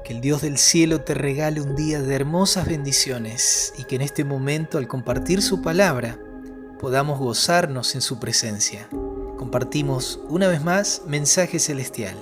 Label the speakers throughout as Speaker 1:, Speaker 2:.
Speaker 1: Que el Dios del cielo te regale un día de hermosas bendiciones y que en este momento, al compartir su palabra, podamos gozarnos en su presencia. Compartimos una vez más Mensaje Celestial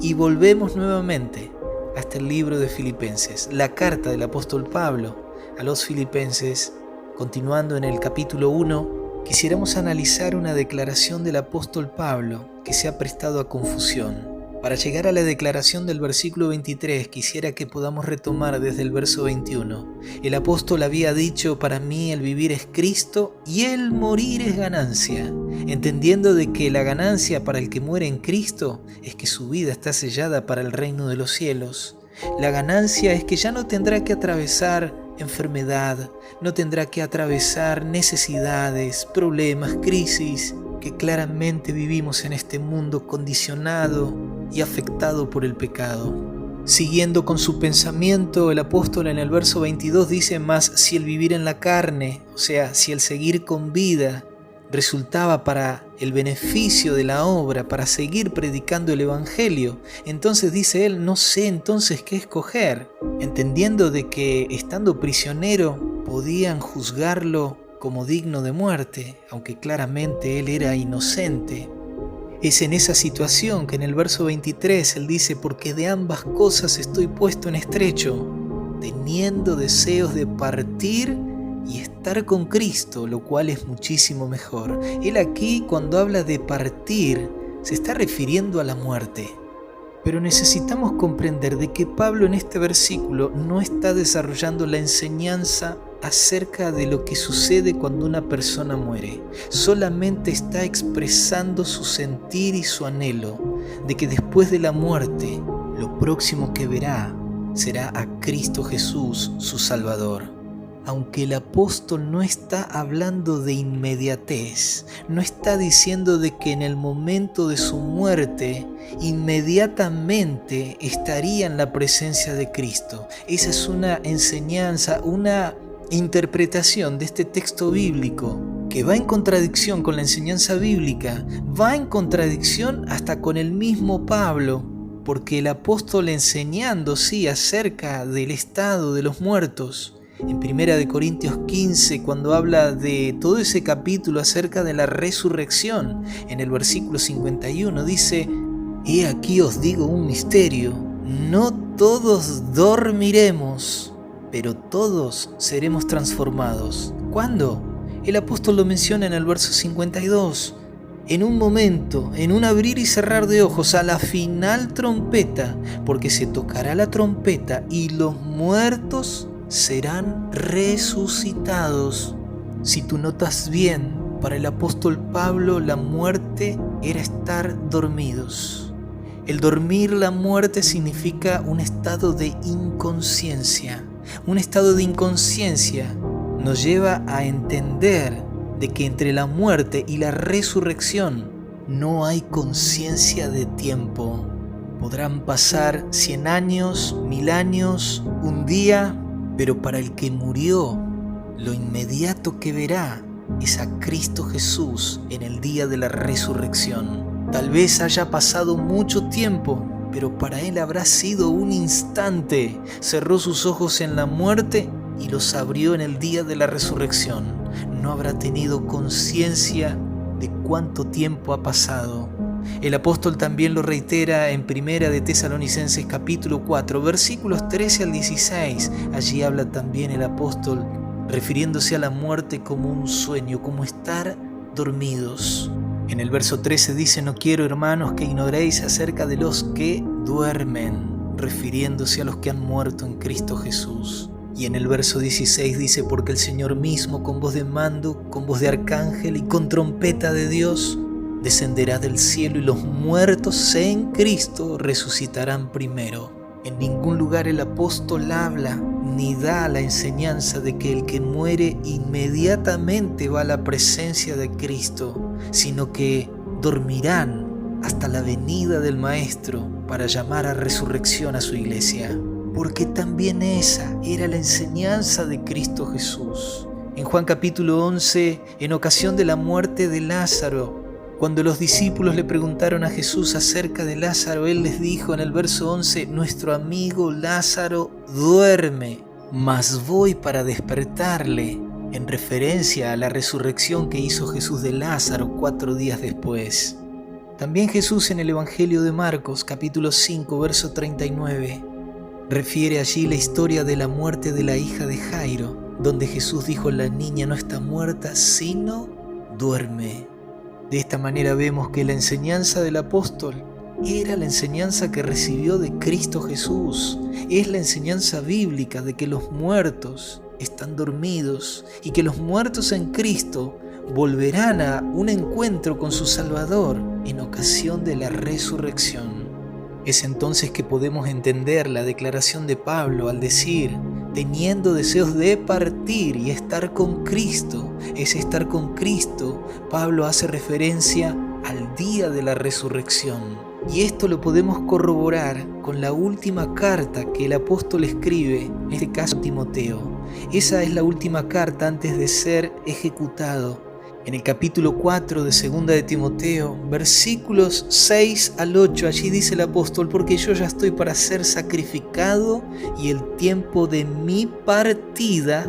Speaker 1: y volvemos nuevamente hasta el libro de Filipenses, la carta del apóstol Pablo a los Filipenses. Continuando en el capítulo 1, quisiéramos analizar una declaración del apóstol Pablo que se ha prestado a confusión. Para llegar a la declaración del versículo 23, quisiera que podamos retomar desde el verso 21. El apóstol había dicho: para mí el vivir es Cristo y el morir es ganancia, entendiendo de que la ganancia para el que muere en Cristo es que su vida está sellada para el reino de los cielos. La ganancia es que ya no tendrá que atravesar enfermedad, no tendrá que atravesar necesidades, problemas, crisis, que claramente vivimos en este mundo condicionado y afectado por el pecado. Siguiendo con su pensamiento, el apóstol en el verso 22 dice: mas si el vivir en la carne, o sea, si el seguir con vida, resultaba para el beneficio de la obra, para seguir predicando el evangelio, entonces dice él: no sé entonces qué escoger, entendiendo de que estando prisionero podían juzgarlo como digno de muerte, aunque claramente él era inocente. Es en esa situación que en el verso 23 él dice: porque de ambas cosas estoy puesto en estrecho, teniendo deseos de partir y estar con Cristo, lo cual es muchísimo mejor. Él aquí, cuando habla de partir, se está refiriendo a la muerte. Pero necesitamos comprender de que Pablo en este versículo no está desarrollando la enseñanza acerca de lo que sucede cuando una persona muere. Solamente está expresando su sentir y su anhelo de que después de la muerte, lo próximo que verá será a Cristo Jesús, su Salvador. Aunque el apóstol no está hablando de inmediatez, no está diciendo de que en el momento de su muerte inmediatamente estaría en la presencia de Cristo. Esa es una enseñanza, una interpretación de este texto bíblico que va en contradicción con la enseñanza bíblica, va en contradicción hasta con el mismo Pablo, porque el apóstol, enseñando sí acerca del estado de los muertos, en 1 Corintios 15, cuando habla de todo ese capítulo acerca de la resurrección, en el versículo 51 dice: he aquí os digo un misterio, no todos dormiremos, pero todos seremos transformados. ¿Cuándo? El apóstol lo menciona en el verso 52. En un momento, en un abrir y cerrar de ojos, a la final trompeta, porque se tocará la trompeta y los muertos serán resucitados. Si tú notas bien, para el apóstol Pablo la muerte era estar dormidos. El dormir, la muerte, significa un estado de inconsciencia. Un estado de inconsciencia nos lleva a entender de que entre la muerte y la resurrección no hay conciencia de tiempo. Podrán pasar 100 años, 1000 años, un día, pero para el que murió, lo inmediato que verá es a Cristo Jesús en el día de la resurrección. Tal vez haya pasado mucho tiempo, pero para él habrá sido un instante. Cerró sus ojos en la muerte y los abrió en el día de la resurrección. No habrá tenido conciencia de cuánto tiempo ha pasado. El apóstol también lo reitera en 1 Tesalonicenses capítulo 4, versículos 13 al 16. Allí habla también el apóstol refiriéndose a la muerte como un sueño, como estar dormidos. En el verso 13 dice: no quiero, hermanos, que ignoréis acerca de los que duermen, refiriéndose a los que han muerto en Cristo Jesús. Y en el verso 16 dice: porque el Señor mismo, con voz de mando, con voz de arcángel y con trompeta de Dios, descenderá del cielo, y los muertos en Cristo resucitarán primero. En ningún lugar el apóstol habla ni da la enseñanza de que el que muere inmediatamente va a la presencia de Cristo, sino que dormirán hasta la venida del Maestro para llamar a resurrección a su iglesia. Porque también esa era la enseñanza de Cristo Jesús. En Juan capítulo 11, en ocasión de la muerte de Lázaro, Cuando los discípulos le preguntaron a Jesús acerca de Lázaro, Él les dijo en el verso 11, nuestro amigo Lázaro duerme, mas voy para despertarle, en referencia a la resurrección que hizo Jesús de Lázaro 4 días después. También Jesús en el Evangelio de Marcos, capítulo 5, verso 39, refiere allí la historia de la muerte de la hija de Jairo, donde Jesús dijo, la niña no está muerta, sino duerme. De esta manera vemos que la enseñanza del apóstol era la enseñanza que recibió de Cristo Jesús. Es la enseñanza bíblica de que los muertos están dormidos y que los muertos en Cristo volverán a un encuentro con su Salvador en ocasión de la resurrección. Es entonces que podemos entender la declaración de Pablo al decir, teniendo deseos de partir y estar con Cristo. Ese estar con Cristo, Pablo hace referencia al día de la resurrección. Y esto lo podemos corroborar con la última carta que el apóstol escribe, en este caso Timoteo. Esa es la última carta antes de ser ejecutado. En el capítulo 4 de 2 de Timoteo, versículos 6 al 8, allí dice el apóstol, porque yo ya estoy para ser sacrificado y el tiempo de mi partida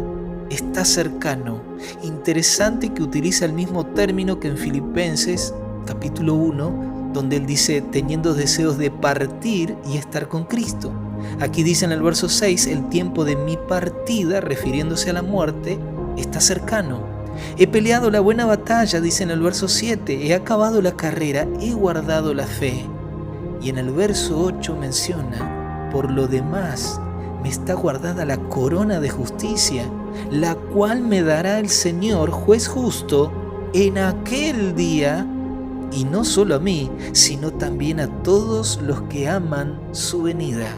Speaker 1: está cercano. Interesante que utiliza el mismo término que en Filipenses, capítulo 1, donde él dice, teniendo deseos de partir y estar con Cristo. Aquí dice en el verso 6, el tiempo de mi partida, refiriéndose a la muerte, está cercano. He peleado la buena batalla, dice en el verso 7, he acabado la carrera, he guardado la fe. Y en el verso 8 menciona, por lo demás, me está guardada la corona de justicia, la cual me dará el Señor, juez justo, en aquel día, y no solo a mí, sino también a todos los que aman su venida.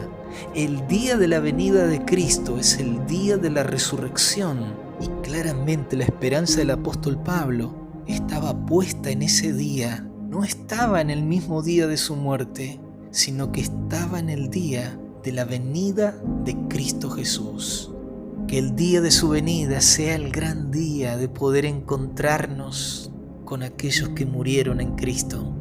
Speaker 1: El día de la venida de Cristo es el día de la resurrección. Y claramente la esperanza del apóstol Pablo estaba puesta en ese día. No estaba en el mismo día de su muerte, sino que estaba en el día de la venida de Cristo Jesús. Que el día de su venida sea el gran día de poder encontrarnos con aquellos que murieron en Cristo.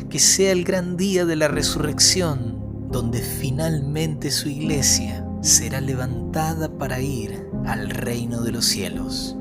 Speaker 1: Que sea el gran día de la resurrección, donde finalmente su iglesia será levantada para ir al reino de los cielos.